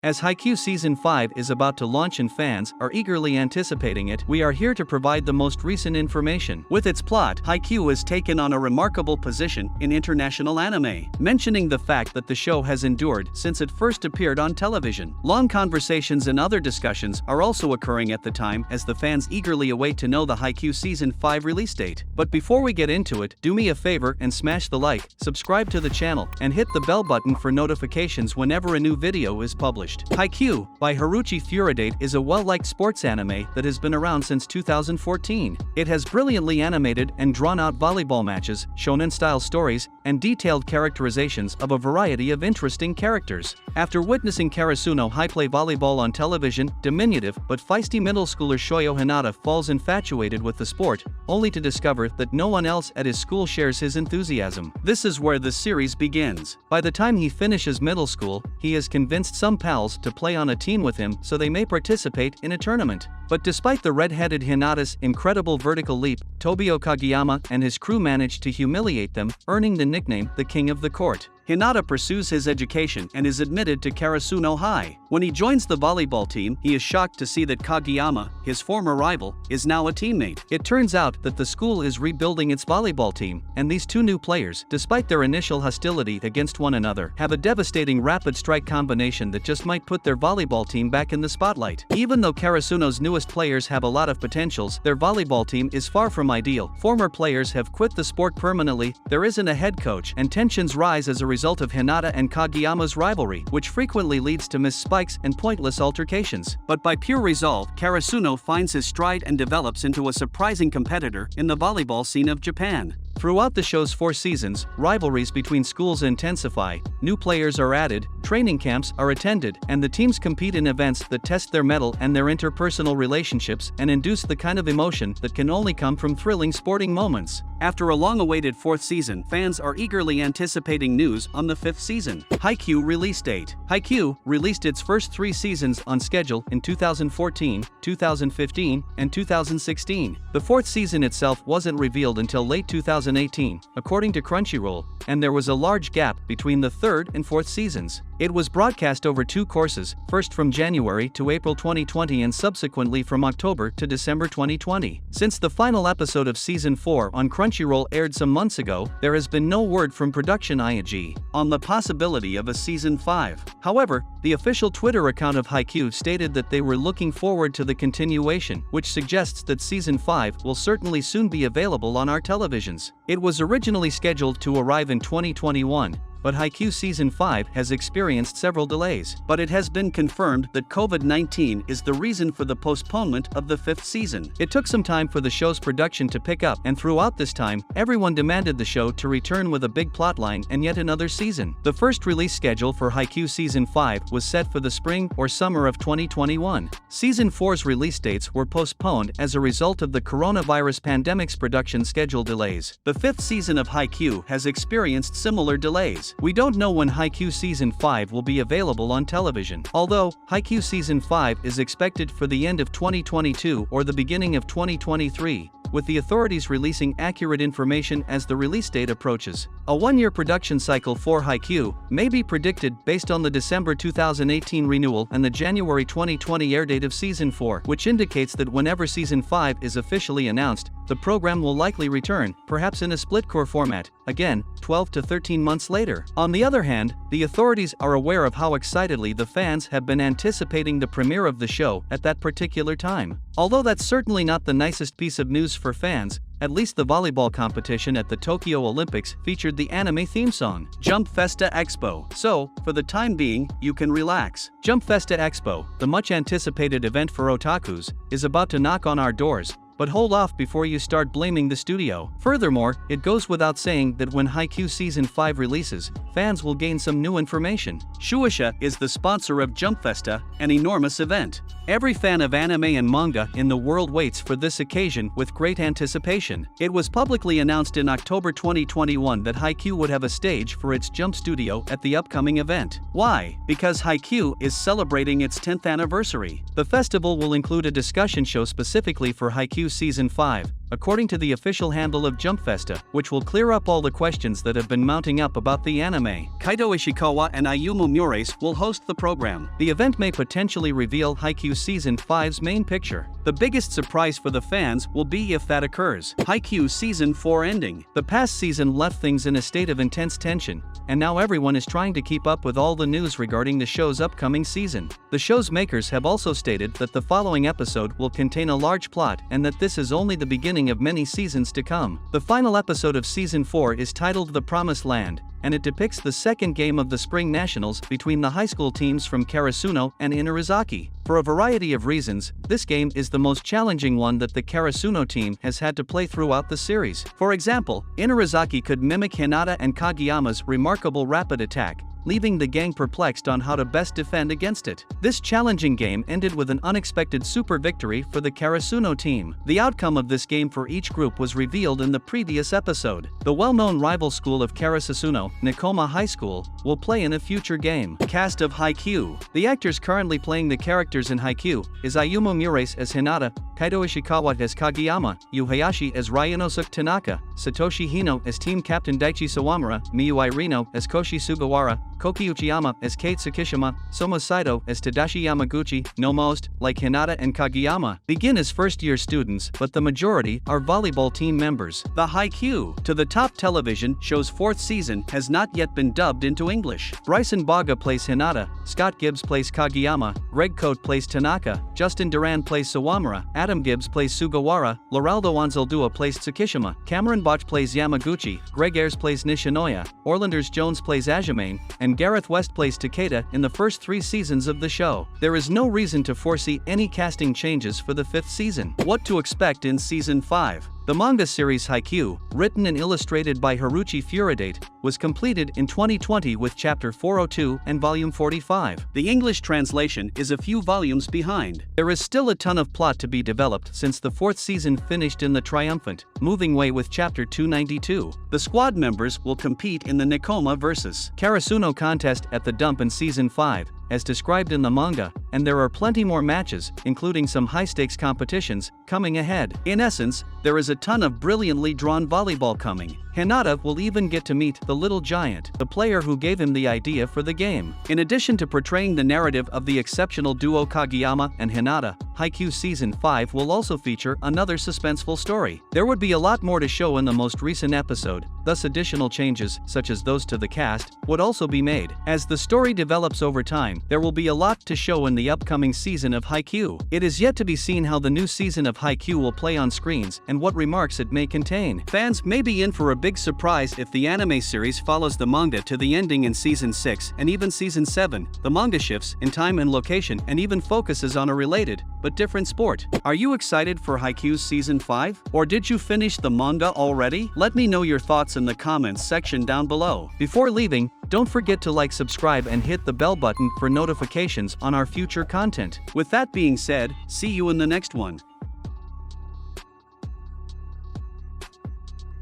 As Haikyuu Season 5 is about to launch and fans are eagerly anticipating it, we are here to provide the most recent information. With its plot, Haikyuu has taken on a remarkable position in international anime, mentioning the fact that the show has endured since it first appeared on television. Long conversations and other discussions are also occurring at the time as the fans eagerly await to know the Haikyuu Season 5 release date. But before we get into it, do me a favor and smash the like, subscribe to the channel, and hit the bell button for notifications whenever a new video is published. Haikyuu, by Haruchi Furuta, is a well-liked sports anime that has been around since 2014. It has brilliantly animated and drawn-out volleyball matches, shonen-style stories, and detailed characterizations of a variety of interesting characters. After witnessing Karasuno High play volleyball on television, diminutive but feisty middle schooler Shoyo Hinata falls infatuated with the sport, only to discover that no one else at his school shares his enthusiasm. This is where the series begins. By the time he finishes middle school, he has convinced some pals to play on a team with him so they may participate in a tournament. But despite the red-headed Hinata's incredible vertical leap, Tobio Kageyama and his crew manage to humiliate them, earning the nickname the King of the Court. Hinata pursues his education and is admitted to Karasuno High. When he joins the volleyball team, he is shocked to see that Kageyama, his former rival, is now a teammate. It turns out that the school is rebuilding its volleyball team, and these two new players, despite their initial hostility against one another, have a devastating rapid strike combination that just might put their volleyball team back in the spotlight. Even though Karasuno's newest players have a lot of potentials, their volleyball team is far from ideal. Former players have quit the sport permanently, there isn't a head coach, and tensions rise as a result of Hinata and Kageyama's rivalry, which frequently leads to missed spikes and pointless altercations. But by pure resolve, Karasuno finds his stride and develops into a surprising competitor in the volleyball scene of Japan. Throughout the show's 4 seasons, rivalries between schools intensify, new players are added, training camps are attended, and the teams compete in events that test their mettle and their interpersonal relationships and induce the kind of emotion that can only come from thrilling sporting moments. After a long-awaited 4th season, fans are eagerly anticipating news on the 5th season. Haikyuu release date. Haikyuu released its first 3 seasons on schedule in 2014, 2015, and 2016. The 4th season itself wasn't revealed until late 2018, according to Crunchyroll, and there was a large gap between the 3rd and 4th seasons. It was broadcast over 2 courses, first from January to April 2020 and subsequently from October to December 2020. Since the final episode of Season 4 on Crunchyroll aired some months ago, there has been no word from production IG on the possibility of a Season 5. However, the official Twitter account of Haikyuu stated that they were looking forward to the continuation, which suggests that Season 5 will certainly soon be available on our televisions. It was originally scheduled to arrive in 2021. But Haikyuu Season 5 has experienced several delays. But it has been confirmed that COVID-19 is the reason for the postponement of the 5th season. It took some time for the show's production to pick up, and throughout this time, everyone demanded the show to return with a big plotline and yet another season. The first release schedule for Haikyuu Season 5 was set for the spring or summer of 2021. Season 4's release dates were postponed as a result of the coronavirus pandemic's production schedule delays. The 5th season of Haikyuu has experienced similar delays. We don't know when Haikyuu Season 5 will be available on television. Although, Haikyuu Season 5 is expected for the end of 2022 or the beginning of 2023, with the authorities releasing accurate information as the release date approaches. A 1-year production cycle for Haikyuu may be predicted based on the December 2018 renewal and the January 2020 air date of Season 4, which indicates that whenever Season 5 is officially announced, the program will likely return, perhaps in a split-core format, again, 12 to 13 months later. On the other hand, the authorities are aware of how excitedly the fans have been anticipating the premiere of the show at that particular time. Although that's certainly not the nicest piece of news for fans, at least the volleyball competition at the Tokyo Olympics featured the anime theme song, Jump Festa Expo. So, for the time being, you can relax. Jump Festa Expo, the much-anticipated event for otakus, is about to knock on our doors. But hold off before you start blaming the studio. Furthermore, it goes without saying that when Haikyuu Season 5 releases, fans will gain some new information. Shueisha is the sponsor of Jump Festa, an enormous event. Every fan of anime and manga in the world waits for this occasion with great anticipation. It was publicly announced in October 2021 that Haikyuu would have a stage for its Jump Studio at the upcoming event. Why? Because Haikyuu is celebrating its 10th anniversary. The festival will include a discussion show specifically for Haikyuu Haikyuu Season 5, according to the official handle of Jumpfesta, which will clear up all the questions that have been mounting up about the anime. Kaito Ishikawa and Ayumu Muraise will host the program. The event may potentially reveal Haikyuu Season 5's main picture. The biggest surprise for the fans will be if that occurs. Haikyuu Season 4 ending. The past season left things in a state of intense tension, and now everyone is trying to keep up with all the news regarding the show's upcoming season. The show's makers have also stated that the following episode will contain a large plot and that this is only the beginning of many seasons to come. The final episode of Season 4 is titled The Promised Land, and it depicts the second game of the Spring Nationals between the high school teams from Karasuno and Inarizaki. For a variety of reasons, this game is the most challenging one that the Karasuno team has had to play throughout the series. For example, Inarizaki could mimic Hinata and Kageyama's remarkable rapid attack, leaving the gang perplexed on how to best defend against it. This challenging game ended with an unexpected super victory for the Karasuno team. The outcome of this game for each group was revealed in the previous episode. The well-known rival school of Karasuno, Nekoma High School, will play in a future game. Cast of Haikyuu. The actors currently playing the characters in Haikyuu is Ayumu Muraise as Hinata, Kaito Ishikawa as Kageyama, Yu Hayashi as Ryanosuke Tanaka, Satoshi Hino as Team Captain Daichi Sawamura, Miyu Irino as Koshi Sugawara, Koki Uchiyama as Kate Tsukishima, Soma Saito as Tadashi Yamaguchi. No, most, like Hinata and Kageyama, begin as first-year students, but the majority are volleyball team members. The Haikyuu to the top television show's fourth season has not yet been dubbed into English. Bryson Baga plays Hinata, Scott Gibbs plays Kageyama, Greg Cote plays Tanaka, Justin Duran plays Sawamura, Adam Gibbs plays Sugawara, Loraldo Anzaldúa plays Tsukishima, Cameron Botch plays Yamaguchi, Greg Ayres plays Nishinoya, Orlanders Jones plays Ajimane, and Gareth West plays Takeda in the first 3 seasons of the show. There is no reason to foresee any casting changes for the 5th season. What to expect in Season 5? The manga series Haikyuu, written and illustrated by Haruchi Furuta, was completed in 2020 with Chapter 402 and Volume 45. The English translation is a few volumes behind. There is still a ton of plot to be developed since the 4th season finished in the triumphant, moving way with Chapter 292. The squad members will compete in the Nekoma vs. Karasuno contest at the Dump in Season 5, as described in the manga, and there are plenty more matches, including some high-stakes competitions, coming ahead. In essence, there is a ton of brilliantly drawn volleyball coming. Hinata will even get to meet the little giant, the player who gave him the idea for the game. In addition to portraying the narrative of the exceptional duo Kageyama and Hinata, Haikyuu Season 5 will also feature another suspenseful story. There would be a lot more to show in the most recent episode, thus additional changes, such as those to the cast, would also be made. As the story develops over time, there will be a lot to show in the upcoming season of Haikyuu. It is yet to be seen how the new season of Haikyuu will play on screens and what remarks it may contain. Fans may be in for a big surprise if the anime series follows the manga to the ending in Season 6 and even Season 7. The manga shifts in time and location and even focuses on a related, but different sport. Are you excited for Haikyuu Season 5? Or did you finish the manga already? Let me know your thoughts in the comments section down below. Before leaving, don't forget to like, subscribe and hit the bell button for notifications on our future content. With that being said, see you in the next one.